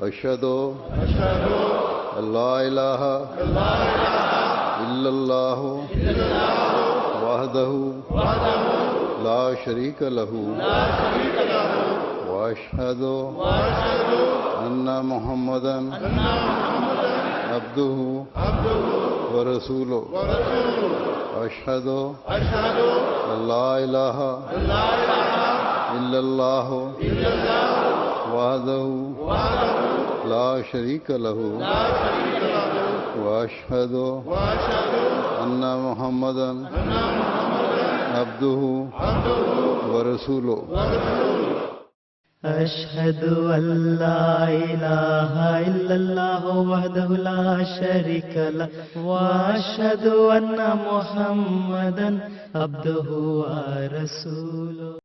अशहदु अल्ला इलाहा इल्लल्लाहु वहदहु ला शरीक लहु व अशहदु अन्ना मुहम्मदन अब्दुहु व रसूलुहु अशहदु अल्ला इलाहा इल्लल्लाहु वहदहु ला शरीक लहु व अशहदु अन्ना मुहम्मदन अब्दुहु व रसूलुहु अशहदु अल्ला इलाहा इल्लल्लाहु वहदहु ला शरीक लहु व अशहदु अन्ना मुहम्मदन अब्दुहु व रसूलुहु।